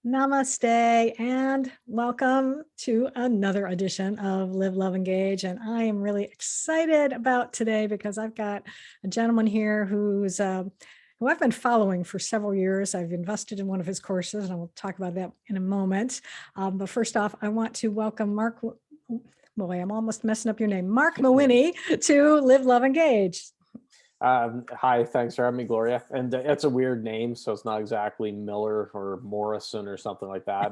Namaste and welcome to another edition of Live, Love, Engage. And I am really excited about today because I've got a gentleman here who I've been following for several years. I've invested in one of his courses, and I will talk about that in a moment. But first off, I want to welcome Marc. Boy, I'm almost messing up your name, Marc Mawhinney, to Live, Love, Engage. Hi, thanks for having me, Gloria. And it's a weird name, so it's not exactly Miller or Morrison or something like that.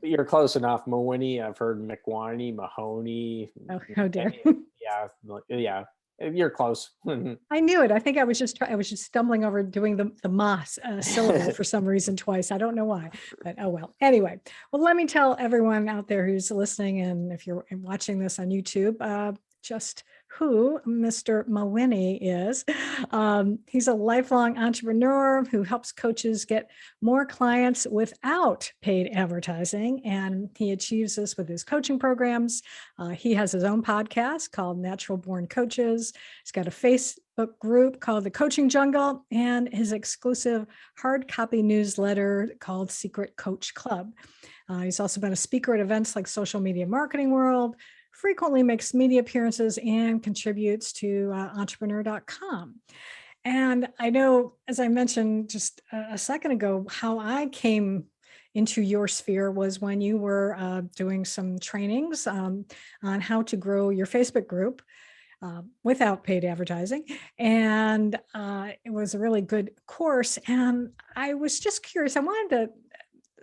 You're close enough. Mawhinney, I've heard McWhiney, Mahoney. Oh, how dare. Yeah, you're close. I knew it. I think I was just stumbling over doing the mas syllable for some reason twice. I don't know why, but oh well. Anyway, well, let me tell everyone out there who's listening, and if you're watching this on YouTube, just who Mr. Mawhinney is. He's a lifelong entrepreneur who helps coaches get more clients without paid advertising, and he achieves this with his coaching programs. He has his own podcast called Natural Born Coaches. He's got a Facebook group called The Coaching Jungle and his exclusive hard copy newsletter called Secret Coach Club. He's also been a speaker at events like Social Media Marketing World, frequently makes media appearances, and contributes to entrepreneur.com. And I know, as I mentioned just a second ago, how I came into your sphere was when you were doing some trainings on how to grow your Facebook group without paid advertising. And it was a really good course. And I was just curious, I wanted to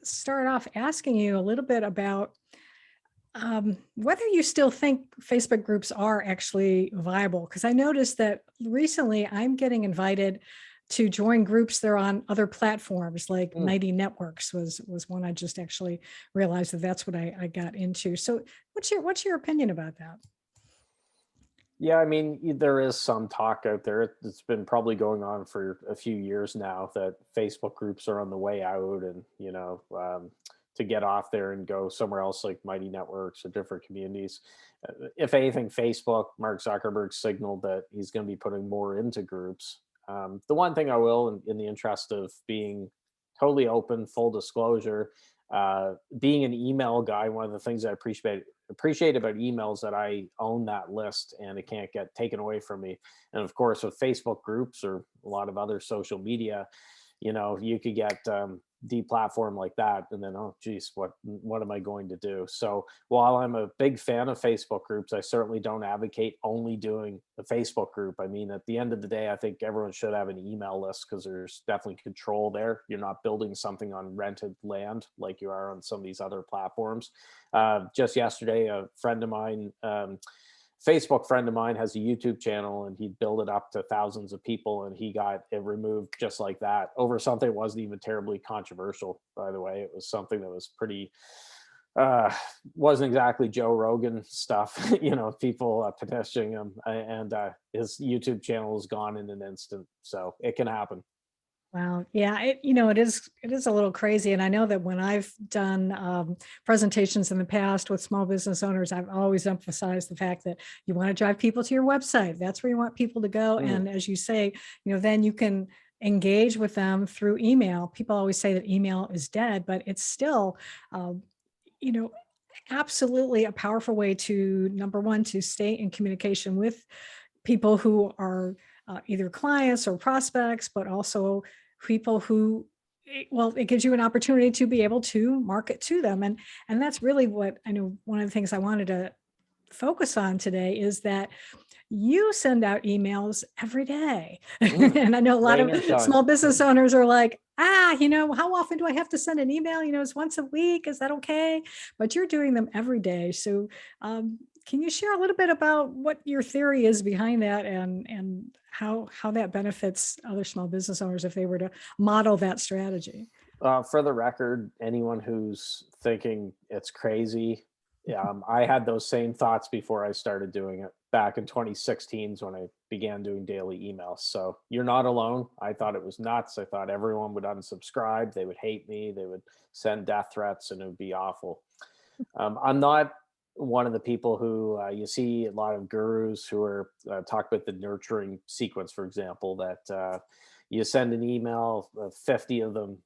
start off asking you a little bit about whether you still think Facebook groups are actually viable. Because I noticed that recently I'm getting invited to join groups that are on other platforms, like Mighty Networks was one I just actually realized that's what I got into. So what's your opinion about that? Yeah, I mean, there is some talk out there. It's been probably going on for a few years now that Facebook groups are on the way out, and to get off there and go somewhere else like Mighty Networks or different communities. If anything, Facebook, Mark Zuckerberg signaled that he's going to be putting more into groups. The one thing I will, in the interest of being totally open, full disclosure, being an email guy, one of the things I appreciate about emails that I own that list and it can't get taken away from me. And of course, with Facebook groups or a lot of other social media, you could get deplatformed like that, and then, oh geez, what am I going to do? So while I'm a big fan of Facebook groups, I certainly don't advocate only doing a Facebook group. I mean, at the end of the day, I think everyone should have an email list because there's definitely control there. You're not building something on rented land like you are on some of these other platforms. Just yesterday, a friend of mine, Facebook friend of mine, has a YouTube channel, and he'd build it up to thousands of people, and he got it removed just like that over something that wasn't even terribly controversial, by the way. It was something that was pretty wasn't exactly Joe Rogan stuff, people petitioning him, and his YouTube channel is gone in an instant. So it can happen. Wow. Yeah, it is a little crazy. And I know that when I've done presentations in the past with small business owners, I've always emphasized the fact that you want to drive people to your website. That's where you want people to go. And as you say, then you can engage with them through email. People always say that email is dead, but it's still, absolutely a powerful way to, number one, to stay in communication with people who are either clients or prospects, but also people who, well, it gives you an opportunity to be able to market to them. And that's really what I know. One of the things I wanted to focus on today is that you send out emails every day. And I know a lot of small business owners are like, how often do I have to send an email? It's once a week. Is that okay? But you're doing them every day. So can you share a little bit about what your theory is behind that, and how that benefits other small business owners if they were to model that strategy? For the record, anyone who's thinking it's crazy, I had those same thoughts before I started doing it back in 2016 when I began doing daily emails. So you're not alone. I thought it was nuts. I thought everyone would unsubscribe. They would hate me. They would send death threats, and it would be awful. I'm not one of the people who you see a lot of gurus who are talk about the nurturing sequence, for example, that you send an email, 50 of them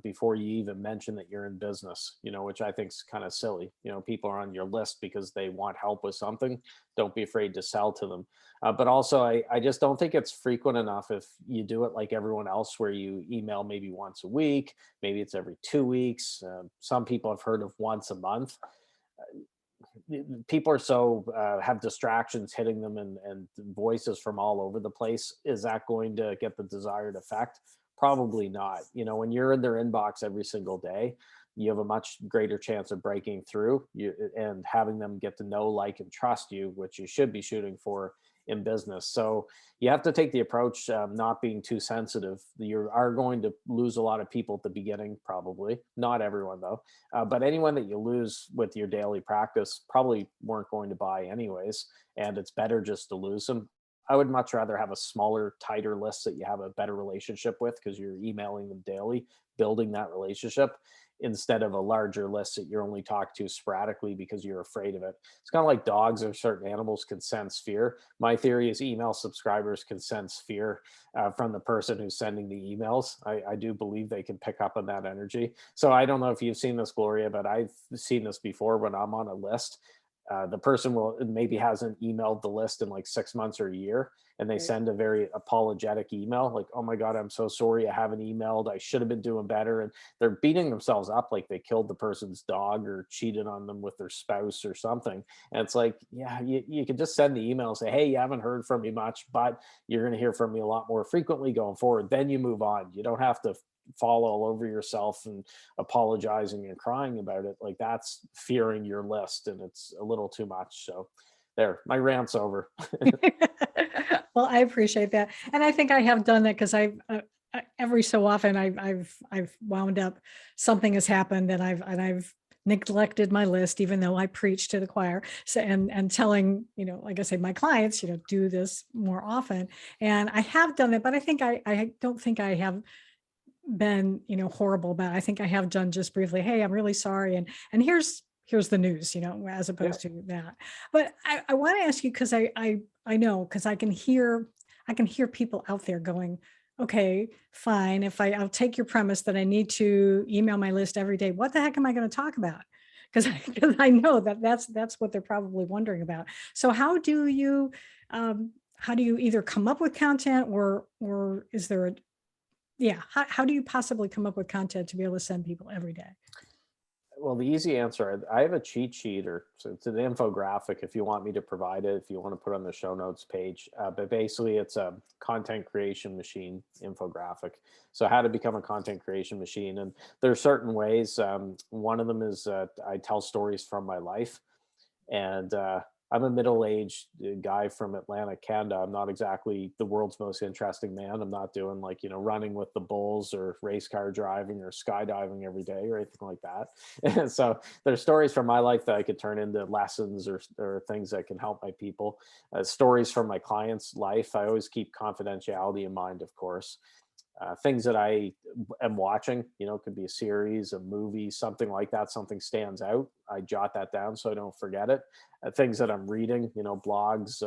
before you even mention that you're in business, which I think is kind of silly. People are on your list because they want help with something. Don't be afraid to sell to them. But also, I just don't think it's frequent enough if you do it like everyone else, where you email maybe once a week, maybe it's every 2 weeks. Some people have heard of once a month. People are so have distractions hitting them, and voices from all over the place. Is that going to get the desired effect? Probably not. When you're in their inbox every single day, you have a much greater chance of breaking through and having them get to know, like, and trust you, which you should be shooting for in business. So you have to take the approach, not being too sensitive. You are going to lose a lot of people at the beginning, probably not everyone though. But anyone that you lose with your daily practice probably weren't going to buy anyways, and it's better just to lose them. I would much rather have a smaller, tighter list that you have a better relationship with, because you're emailing them daily, building that relationship, instead of a larger list that you're only talk to sporadically because you're afraid of it. It's kind of like dogs or certain animals can sense fear. My theory is email subscribers can sense fear from the person who's sending the emails. I do believe they can pick up on that energy. So I don't know if you've seen this, Gloria, but I've seen this before. When I'm on a list, the person will maybe hasn't emailed the list in like 6 months or a year, and they Right. send a very apologetic email like, "Oh my God, I'm so sorry, I haven't emailed, I should have been doing better." And they're beating themselves up like they killed the person's dog or cheated on them with their spouse or something. And it's like, yeah, you can just send the email and say, "Hey, you haven't heard from me much, but you're going to hear from me a lot more frequently going forward." Then you move on. You don't have to fall all over yourself and apologizing and crying about it. Like, that's fearing your list, and it's a little too much. So there, my rant's over. Well, I appreciate that, and I think I have done that because every so often I've wound up, something has happened, and I've neglected my list, even though I preach to the choir. So, and telling, like I say, my clients, do this more often, and I have done it, but I think I don't think I have been, horrible about it. I think I have done just briefly, "Hey, I'm really sorry, and here's the news," as Yeah. opposed to that. But I want to ask you, because I know, because I can hear people out there going, "Okay, fine. If I'll take your premise that I need to email my list every day, what the heck am I going to talk about?" Because because I know that that's what they're probably wondering about. So how do you either come up with content, or is there a yeah. How do you possibly come up with content to be able to send people every day? Well, the easy answer, I have a cheat sheet, or so it's an infographic if you want me to provide it, if you want to put on the show notes page. But basically, it's a content creation machine infographic. So, how to become a content creation machine. And there are certain ways. One of them is I tell stories from my life. And I'm a middle-aged guy from Atlanta, Canada. I'm not exactly the world's most interesting man. I'm not doing, like, running with the bulls or race car driving or skydiving every day or anything like that. And so there's stories from my life that I could turn into lessons, or things that can help my people. Stories from my clients' life. I always keep confidentiality in mind, of course. Things that I am watching, could be a series, a movie, something like that. Something stands out, I jot that down so I don't forget it. Things that I'm reading, blogs,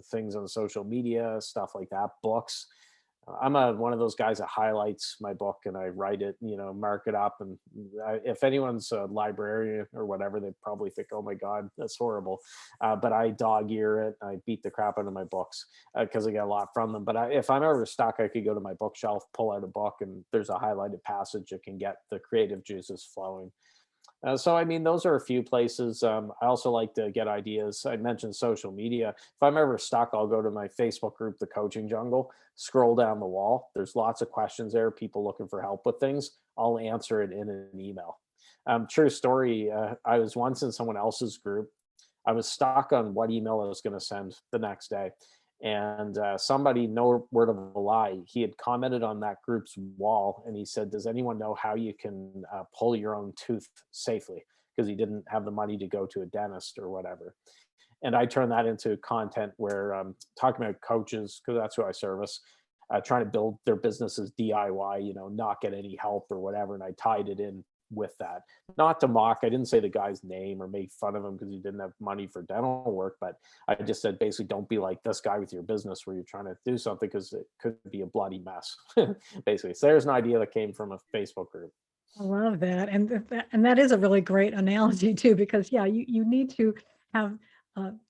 things on social media, stuff like that, books. I'm one of those guys that highlights my book and I write it, mark it up. And if anyone's a librarian or whatever, they probably think, "Oh my God, that's horrible." But I dog ear it. I beat the crap out of my books because I get a lot from them. But if I'm ever stuck, I could go to my bookshelf, pull out a book, and there's a highlighted passage that can get the creative juices flowing. So, I mean, those are a few places. I also like to get ideas. I mentioned social media. If I'm ever stuck, I'll go to my Facebook group, The Coaching Jungle, scroll down the wall. There's lots of questions there, people looking for help with things. I'll answer it in an email. True story. I was once in someone else's group. I was stuck on what email I was going to send the next day. And somebody, no word of a lie, he had commented on that group's wall, and he said, "Does anyone know how you can pull your own tooth safely?" Because he didn't have the money to go to a dentist or whatever. And I turned that into content where talking about coaches, because that's who I service, trying to build their businesses DIY, not get any help or whatever. And I tied it in with that. Not to mock, I didn't say the guy's name or make fun of him because he didn't have money for dental work, but I just said basically don't be like this guy with your business where you're trying to do something because it could be a bloody mess. Basically. So there's an idea that came from a Facebook group. I love that. And and that is a really great analogy too, because yeah, you need to have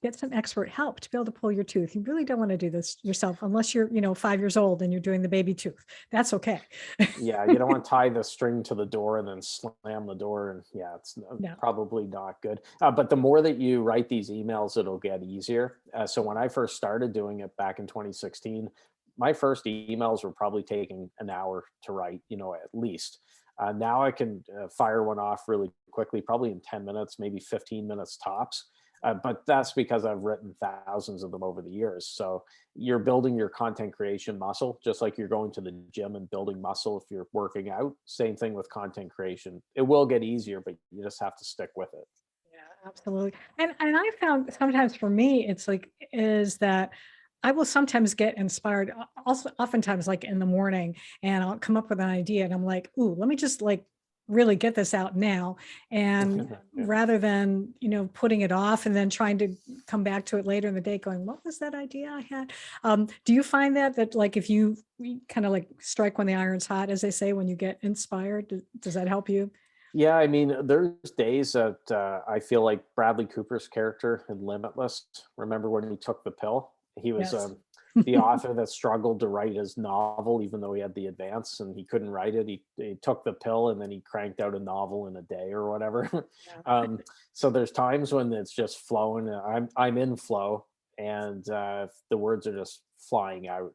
get some expert help to be able to pull your tooth. You really don't want to do this yourself unless you're, 5 years old and you're doing the baby tooth. That's okay. Yeah, you don't want to tie the string to the door and then slam the door. And yeah, it's No. probably not good. But the more that you write these emails, it'll get easier. So when I first started doing it back in 2016, my first emails were probably taking an hour to write, at least. Now I can fire one off really quickly, probably in 10 minutes, maybe 15 minutes tops. But that's because I've written thousands of them over the years. So you're building your content creation muscle, just like you're going to the gym and building muscle if you're working out. Same thing with content creation. It will get easier, but you just have to stick with it. Yeah, absolutely. And I found sometimes for me, it's like is that I will sometimes get inspired, also oftentimes like in the morning, and I'll come up with an idea, and I'm like, ooh, let me just like really get this out now. And Yeah. rather than, putting it off and then trying to come back to it later in the day, going, what was that idea I had? Do you find that like if you kind of like strike when the iron's hot, as they say, when you get inspired, does that help you? Yeah, I mean, there's days that I feel like Bradley Cooper's character in Limitless. Remember when he took the pill? He was Yes. the author that struggled to write his novel, even though he had the advance and he couldn't write it. He took the pill and then he cranked out a novel in a day or whatever. Yeah. So there's times when it's just flowing. I'm in flow, and the words are just flying out.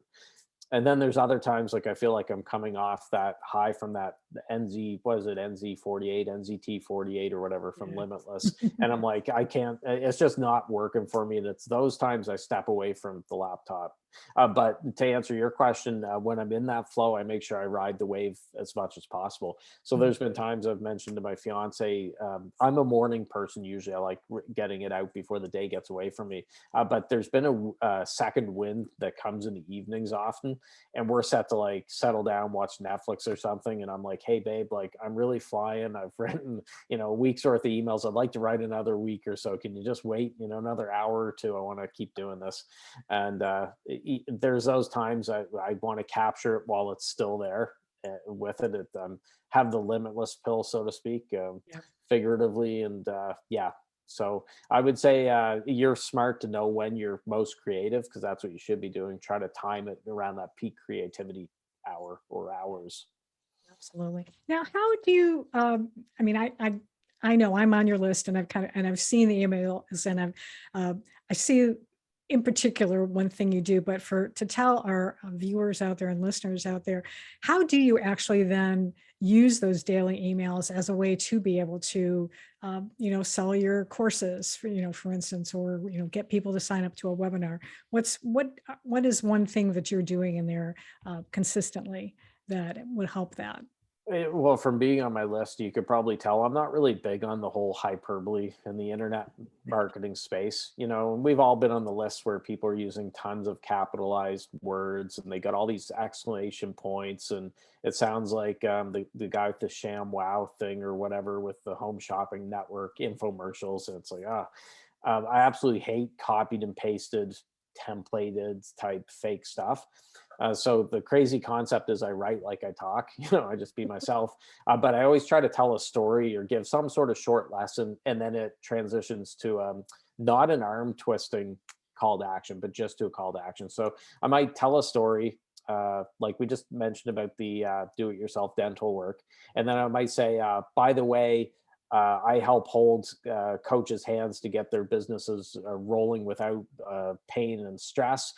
And then there's other times like I feel like I'm coming off that high from that NZ, what is it, NZ48, NZT48 or whatever from Yeah. Limitless. And I'm like, I can't, it's just not working for me. And it's those times I step away from the laptop. But to answer your question, when I'm in that flow, I make sure I ride the wave as much as possible. So Mm. there's been times I've mentioned to my fiance, I'm a morning person usually. I like getting it out before the day gets away from me. But there's been a second wind that comes in the evenings often, and we're set to like settle down, watch Netflix or something. And I'm like, hey, babe, like I'm really flying. I've written, a week's worth of emails. I'd like to write another week or so. Can you just wait, another hour or two? I want to keep doing this. And there's those times I want to capture it while it's still there with it. Have the limitless pill, so to speak, Yeah. figuratively. And yeah. So I would say you're smart to know when you're most creative because that's what you should be doing. Try to time it around that peak creativity hour or hours. Absolutely. Now, how do you, I mean, I know I'm on your list and I've seen the emails and I see in particular one thing you do, but to tell our viewers out there and listeners out there, how do you actually then use those daily emails as a way to be able to, sell your courses for instance, or, get people to sign up to a webinar? What is one thing that you're doing in there consistently that would help that? Well, from being on my list, you could probably tell I'm not really big on the whole hyperbole in the internet marketing space. And we've all been on the list where people are using tons of capitalized words and they got all these exclamation points. And it sounds like the guy with the sham wow thing or whatever with the home shopping network infomercials. And it's like, I absolutely hate copied and pasted, templated type fake stuff. So the crazy concept is I write like I talk, I just be myself. But I always try to tell a story or give some sort of short lesson, and then it transitions to not an arm twisting call to action, but just to a call to action. So I might tell a story, like we just mentioned about the do-it-yourself dental work, and then I might say, by the way, I help hold coaches' hands to get their businesses rolling without pain and stress.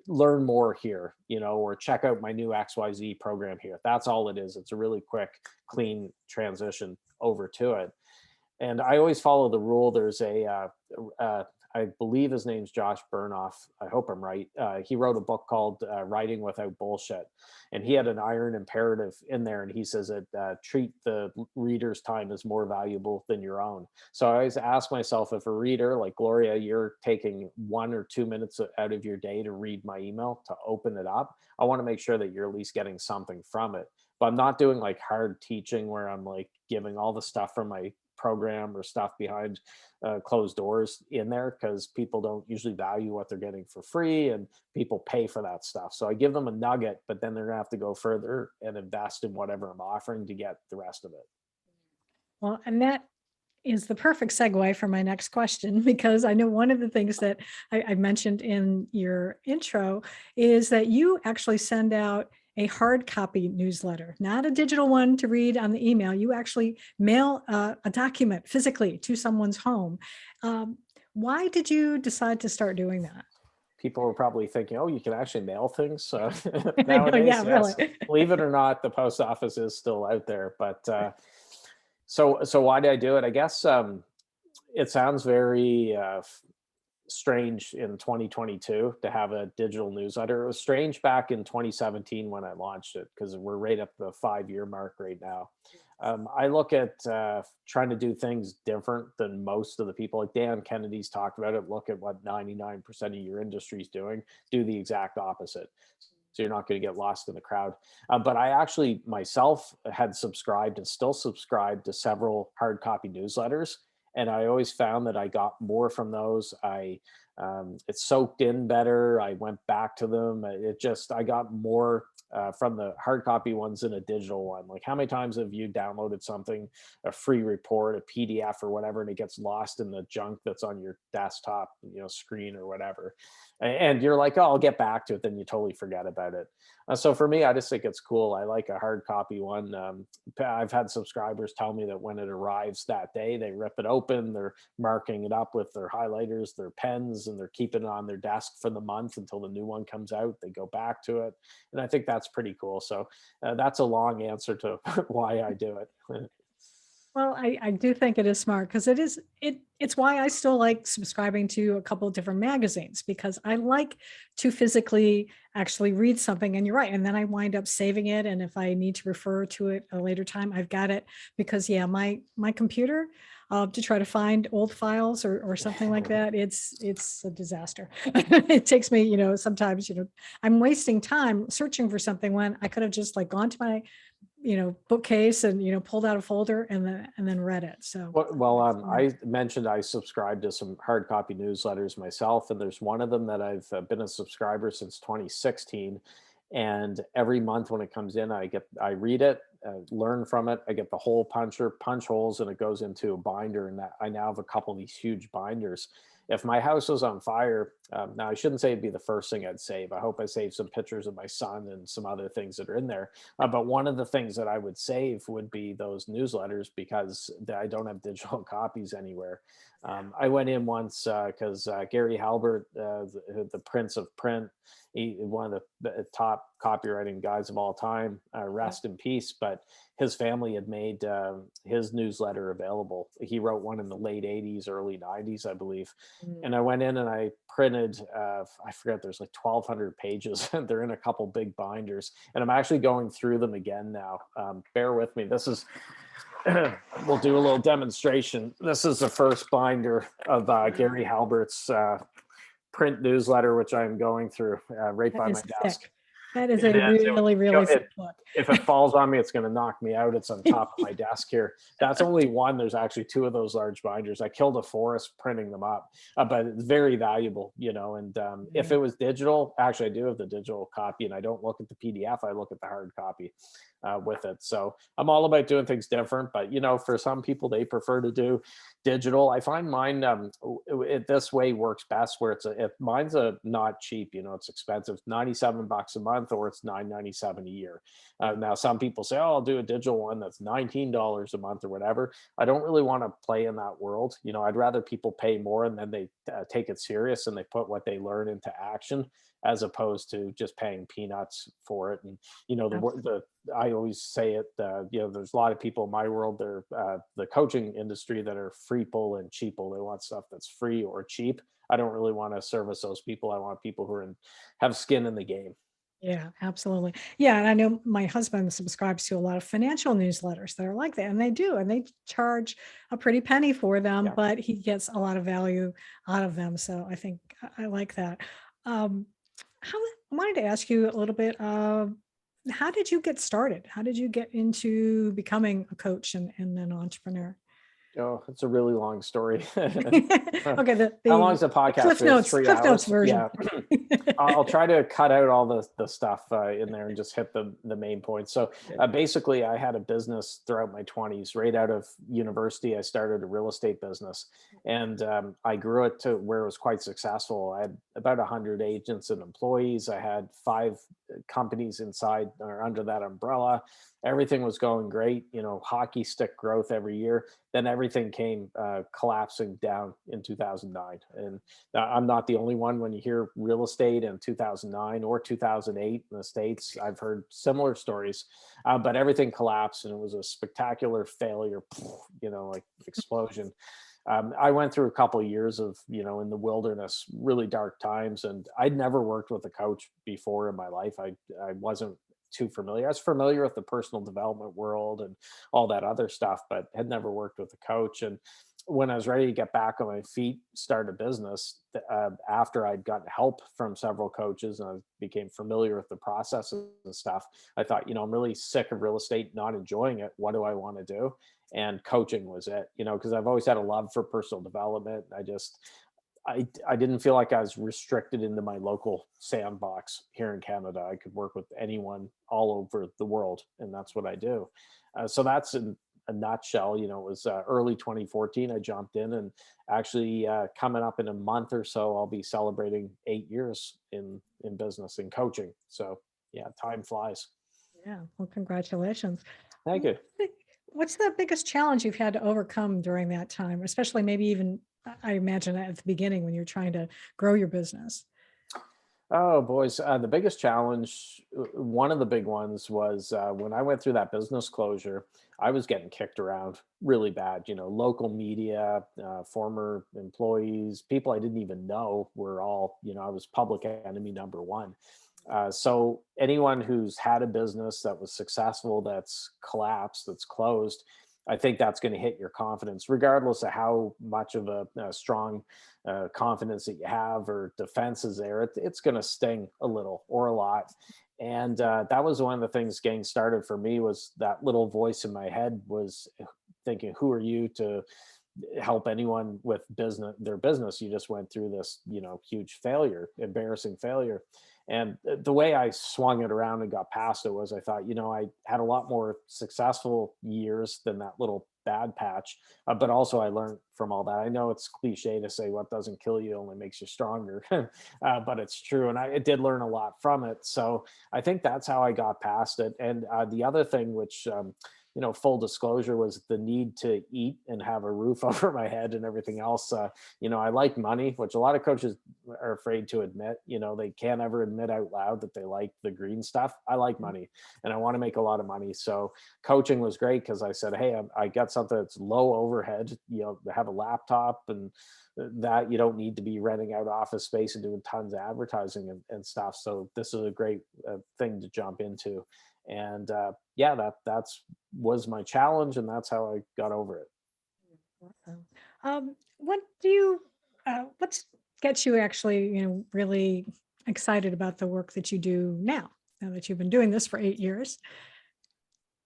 Learn more here, or check out my new XYZ program here. That's all it is. It's a really quick, clean transition over to it. And I always follow the rule. There's I believe his name's Josh Bernoff. I hope I'm right. He wrote a book called Writing Without Bullshit. And he had an iron imperative in there. And he says that treat the reader's time as more valuable than your own. So I always ask myself, if a reader like Gloria, you're taking 1 or 2 minutes out of your day to read my email, to open it up, I want to make sure that you're at least getting something from it. but I'm not doing like hard teaching where I'm like giving all the stuff from my program or stuff behind closed doors in there, because people don't usually value what they're getting for free, and people pay for that stuff. So I give them a nugget, but then they're gonna have to go further and invest in whatever I'm offering to get the rest of it. Well, and that is the perfect segue for my next question, because I know one of the things that I mentioned in your intro is that you actually send out a hard copy newsletter, not a digital one to read on the email. You actually mail a document physically to someone's home. Why did you decide to start doing that? People are probably thinking, oh, you can actually mail things. I know, Nowadays, yeah, yes, really. believe it or not, the post office is still out there. But so why did I do it? I guess it sounds very strange in 2022 to have a digital newsletter. It was strange back in 2017 when I launched it, because we're right at the 5-year mark right now. I look at trying to do things different than most of the people. Like Dan Kennedy's talked about it. Look at what 99% of your industry is doing. Do the exact opposite. So you're not going to get lost in the crowd. But I actually myself had subscribed and still subscribe to several hard copy newsletters. And I always found that I got more from those. It soaked in better. I went back to them. I got more from the hard copy ones than a digital one. Like, how many times have you downloaded something, a free report, a PDF or whatever, and it gets lost in the junk that's on your desktop, screen or whatever, and you're like, oh, I'll get back to it, then you totally forget about it. So for me, I just think it's cool. I like a hard copy one. I've had subscribers tell me that when it arrives that day, they rip it open, they're marking it up with their highlighters, their pens, and they're keeping it on their desk for the month until the new one comes out. They go back to it. And I think that's pretty cool. So that's a long answer to why I do it. Well, I do think it is smart, because it's why I still like subscribing to a couple of different magazines, because I like to physically actually read something. And you're right. And then I wind up saving it. And if I need to refer to it a later time, I've got it, because yeah, my computer, to try to find old files or something like that, it's a disaster. It takes me, sometimes, I'm wasting time searching for something when I could have just like gone to my bookcase and pulled out a folder and then read it. So Well, I mentioned I subscribe to some hard copy newsletters myself, and there's one of them that I've been a subscriber since 2016. And every month when it comes in, I read it, learn from it. I get the hole puncher, punch holes, and it goes into a binder. And I now have a couple of these huge binders. If my house was on fire, now I shouldn't say it'd be the first thing I'd save. I hope I save some pictures of my son and some other things that are in there. But one of the things that I would save would be those newsletters, because I don't have digital copies anywhere. I went in once because Gary Halbert, the Prince of Print, one of the top copywriting guys of all time, rest in peace. But his family had made his newsletter available. He wrote one in the late 80s, early 90s, I believe. And I went in and I printed, I forget, there's like 1,200 pages. They're in a couple big binders. And I'm actually going through them again now. Bear with me. This is, we'll do a little demonstration. This is the first binder of Gary Halbert's print newsletter, which I'm going through right that by is my desk. thick. That is a It is. really, really thick book. If it falls on me, it's going to knock me out. It's on top of my desk here. That's only one. There's actually two of those large binders. I killed a forest printing them up, but it's very valuable, and if it was digital, actually I do have the digital copy, and I don't look at the PDF. I look at the hard copy with it. So I'm all about doing things different, but for some people, they prefer to do digital. I find mine this way works best, where mine's not cheap. It's expensive, $97 a month, or it's $9.97 a year. Now some people say, oh, I'll do a digital one that's $19 a month or whatever. I don't really want to play in that world. I'd rather people pay more and then they take it serious and they put what they learn into action, as opposed to just paying peanuts for it. And I always say it, there's a lot of people in my world, they're the coaching industry, that are freeple and cheaple. They want stuff that's free or cheap. I don't really want to service those people. I want people who have skin in the game. Yeah, absolutely. Yeah. And I know my husband subscribes to a lot of financial newsletters that are like that. And they charge a pretty penny for them, Yeah. but he gets a lot of value out of them. So I think I like that. I wanted to ask you a little bit. how did you get started? How did you get into becoming a coach and then entrepreneur? Oh, it's a really long story. Okay, How long is the the podcast? Cliff We have Notes, 3 hours. version. Yeah. I'll try to cut out all the stuff in there and just hit the main points. So basically, I had a business throughout my 20s. Right out of university, I started a real estate business, and I grew it to where it was quite successful. I had about 100 agents and employees. I had 5 companies inside or under that umbrella. Everything was going great, hockey stick growth every year. Then everything came collapsing down in 2009. And I'm not the only one. When you hear real estate in 2009 or 2008 in the States, I've heard similar stories, but everything collapsed and it was a spectacular failure, like explosion. I went through a couple of years of, in the wilderness, really dark times, and I'd never worked with a coach before in my life. I wasn't too familiar. I was familiar with the personal development world and all that other stuff, but had never worked with a coach. And when I was ready to get back on my feet, start a business, after I'd gotten help from several coaches and I became familiar with the processes and stuff, I thought, I'm really sick of real estate, not enjoying it. What do I want to do? And coaching was it, because I've always had a love for personal development. I didn't feel like I was restricted into my local sandbox here in Canada. I could work with anyone all over the world, and that's what I do. So that's in a nutshell. It was early 2014. I jumped in, and actually coming up in a month or so, I'll be celebrating 8 years in business and coaching. So yeah, time flies. Yeah, well, congratulations. Thank you. What's the biggest challenge you've had to overcome during that time, especially maybe even, I imagine, at the beginning when you're trying to grow your business? Oh, boys. The biggest challenge, one of the big ones was when I went through that business closure, I was getting kicked around really bad. Local media, former employees, people I didn't even know were all, I was public enemy number one. So anyone who's had a business that was successful, that's collapsed, that's closed, I think that's going to hit your confidence, regardless of how much of a strong confidence that you have or defense is there. It's going to sting a little or a lot. And that was one of the things getting started for me, was that little voice in my head was thinking, who are you to help anyone with their business? You just went through this, huge failure, embarrassing failure. And the way I swung it around and got past it was, I thought, I had a lot more successful years than that little bad patch. But also I learned from all that. I know it's cliche to say what doesn't kill you only makes you stronger, but it's true. And I did learn a lot from it. So I think that's how I got past it. And the other thing, which, full disclosure, was the need to eat and have a roof over my head and everything else. I like money, which a lot of coaches are afraid to admit. They can't ever admit out loud that they like the green stuff. I like money and I want to make a lot of money. So coaching was great because I said, hey, I got something that's low overhead, have a laptop, and that you don't need to be renting out office space and doing tons of advertising and stuff. So this is a great thing to jump into. And yeah, that's was my challenge, and that's how I got over it. Awesome. What do you, what's gets you actually, really excited about the work that you do now that you've been doing this for 8 years?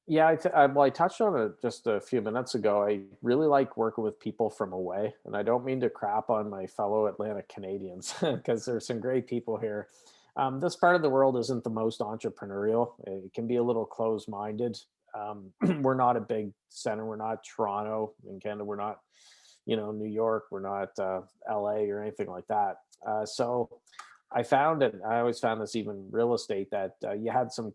Yeah, well, I touched on it just a few minutes ago. I really like working with people from away, and I don't mean to crap on my fellow Atlantic Canadians because there's some great people here. This part of the world isn't the most entrepreneurial. It can be a little closed-minded. We're not a big center. We're not Toronto in Canada. We're not, New York. We're not LA or anything like that. So I found it. I always found this even real estate, that you had some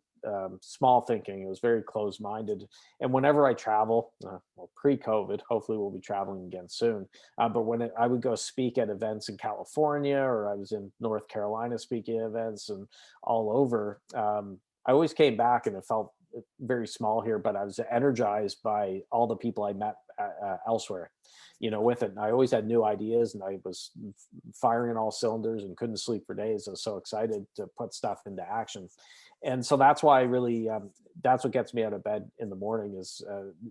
small thinking. It was very closed minded. And whenever I travel, well, pre-COVID, hopefully we'll be traveling again soon. But I would go speak at events in California, or I was in North Carolina speaking at events and all over, I always came back and it felt very small here, but I was energized by all the people I met elsewhere, with it. And I always had new ideas and I was firing on all cylinders and couldn't sleep for days. I was so excited to put stuff into action. And so that's why I really, that's what gets me out of bed in the morning is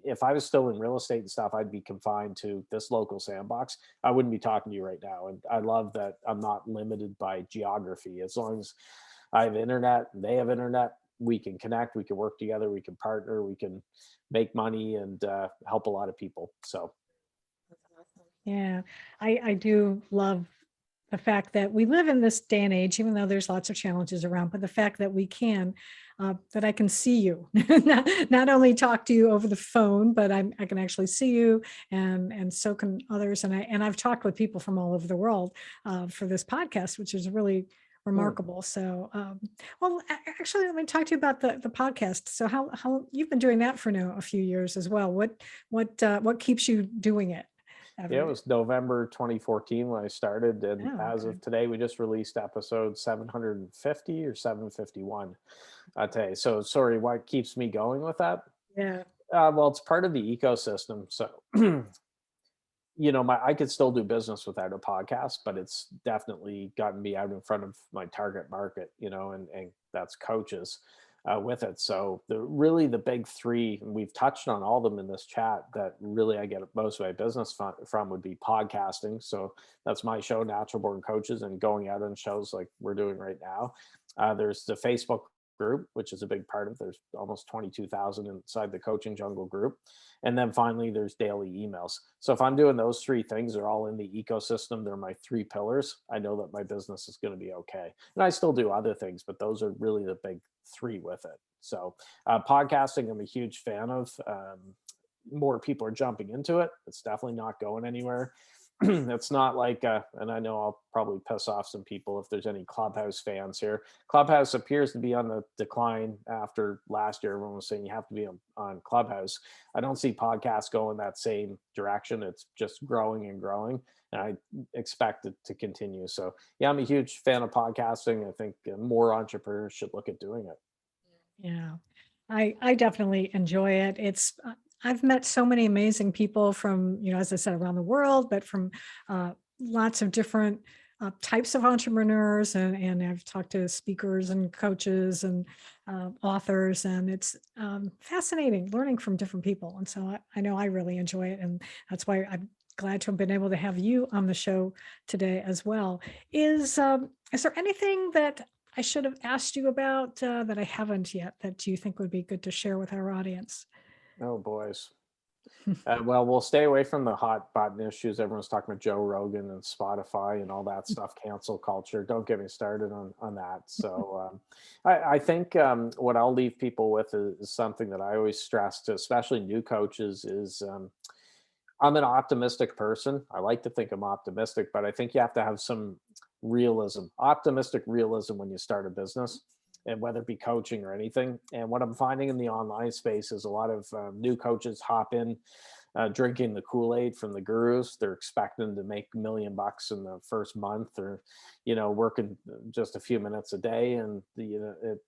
if I was still in real estate and stuff, I'd be confined to this local sandbox. I wouldn't be talking to you right now. And I love that I'm not limited by geography. As long as I have internet and they have internet, we can connect, we can work together, we can partner, we can make money and help a lot of people. So Yeah, I do love the fact that we live in this day and age, even though there's lots of challenges around, but the fact that we can, that I can see you, not only talk to you over the phone, but I can actually see you, and so can others. And I've talked with people from all over the world for this podcast, which is really hmm. remarkable. So, well, actually, let me talk to you about the podcast. So, how you've been doing that for now a few years as well. What keeps you doing it? Yeah, it Every, was November 2014 when I started, and oh, as okay. of today, we just released episode 750 or 751 today. So, sorry, what keeps me going with that? Yeah. Well, it's part of the ecosystem. So, my I could still do business without a podcast, but it's definitely gotten me out in front of my target market, and that's coaches with it. So the big three, and we've touched on all of them in this chat, that really I get most of my business from would be podcasting. So that's my show, Natural Born Coaches, and going out on shows like we're doing right now. There's the Facebook group, which is a big part of. There's almost 22,000 inside the Coaching Jungle group. And then finally, there's daily emails. So if I'm doing those three things, they're all in the ecosystem. They're my three pillars. I know that my business is going to be okay. And I still do other things, but those are really the big three with it. So podcasting, I'm a huge fan of. More people are jumping into it. It's definitely not going anywhere. It's not like, and I know I'll probably piss off some people if there's any Clubhouse fans here. Clubhouse appears to be on the decline after last year. Everyone was saying you have to be on Clubhouse. I don't see podcasts going that same direction. It's just growing and growing, and I expect it to continue. So, yeah, I'm a huge fan of podcasting. I think more entrepreneurs should look at doing it. Yeah, I definitely enjoy it. I've met so many amazing people from, as I said, around the world, but from lots of different types of entrepreneurs, and I've talked to speakers and coaches and authors, and it's fascinating learning from different people. And so I know I really enjoy it, and that's why I'm glad to have been able to have you on the show today as well. Is there anything that I should have asked you about that I haven't yet that you think would be good to share with our audience? Oh, boys. Well, we'll stay away from the hot button issues. Everyone's talking about Joe Rogan and Spotify and all that stuff, cancel culture. Don't get me started on that. So I think what I'll leave people with is something that I always stress to, especially new coaches, is I'm an optimistic person. I like to think I'm optimistic, but I think you have to have some realism, optimistic realism when you start a business, and whether it be coaching or anything. And what I'm finding in the online space is a lot of new coaches hop in drinking the Kool-Aid from the gurus. They're expecting to make $1 million in the first month, or working just a few minutes a day, and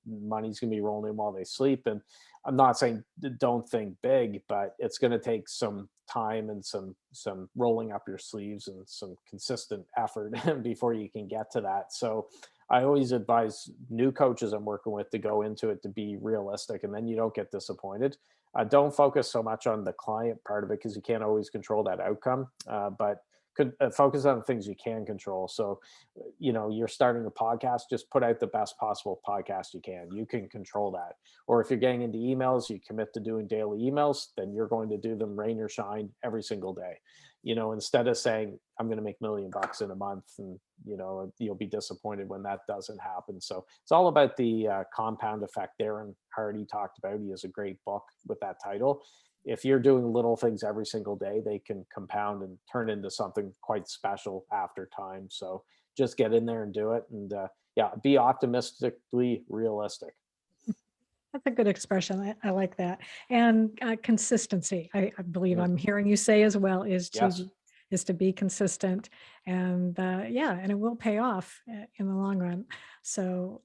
money's gonna be rolling in while they sleep. And I'm not saying don't think big, but it's going to take some time and some rolling up your sleeves and some consistent effort before you can get to that. So I always advise new coaches I'm working with to go into it to be realistic, and then you don't get disappointed. Don't focus so much on the client part of it, because you can't always control that outcome. But could focus on things you can control. So, you're starting a podcast, just put out the best possible podcast you can. You can control that. Or if you're getting into emails, you commit to doing daily emails, then you're going to do them rain or shine every single day. Instead of saying, I'm going to make $1 million in a month, and, you'll be disappointed when that doesn't happen. So it's all about the compound effect. Darren Hardy talked about, he has a great book with that title. If you're doing little things every single day, they can compound and turn into something quite special after time. So just get in there and do it. And yeah, be optimistically realistic. That's a good expression. I like that. And consistency, I believe Mm, I'm hearing you say as well, yes. is to be consistent, and yeah, and it will pay off in the long run. So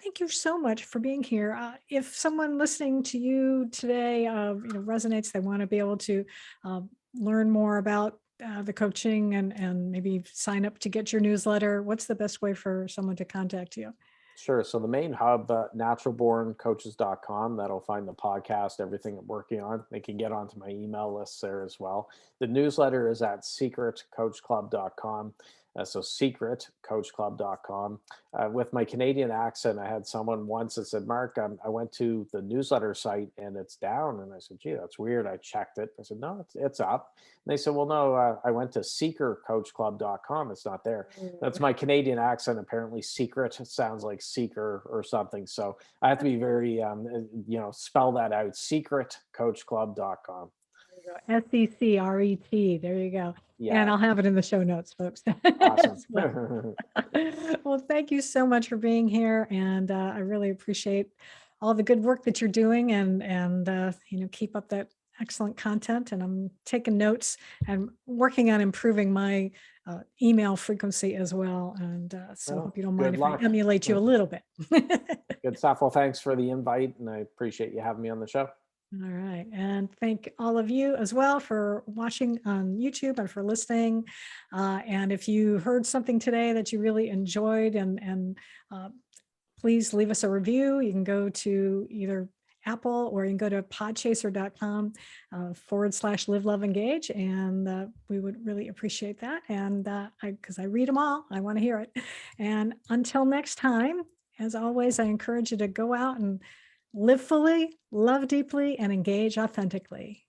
thank you so much for being here. If someone listening to you today, resonates, they want to be able to learn more about the coaching, and maybe sign up to get your newsletter, what's the best way for someone to contact you? Sure. So the main hub, naturalborncoaches.com, that'll find the podcast, everything I'm working on. They can get onto my email lists there as well. The newsletter is at secretcoachclub.com. So secretcoachclub.com. With my Canadian accent, I had someone once that said, Mark, I went to the newsletter site and it's down. And I said, gee, that's weird. I checked it. I said, no, it's up. And they said, well, no, I went to seekercoachclub.com. It's not there. That's my Canadian accent. Apparently secret sounds like seeker or something. So I have to be very, spell that out, secretcoachclub.com. SECRET. There you go. Yeah. And I'll have it in the show notes, folks. Awesome. as well. Well, thank you so much for being here. And I really appreciate all the good work that you're doing, and keep up that excellent content. And I'm taking notes and working on improving my email frequency as well. And so I hope you don't mind if I emulate you a little bit. Good stuff. Well, thanks for the invite, and I appreciate you having me on the show. All right. And thank all of you as well for watching on YouTube and for listening. And if you heard something today that you really enjoyed, and please leave us a review. You can go to either Apple, or you can go to podchaser.com /live, love, engage. And we would really appreciate that. And because I read them all, I want to hear it. And until next time, as always, I encourage you to go out and live fully, love deeply, and engage authentically.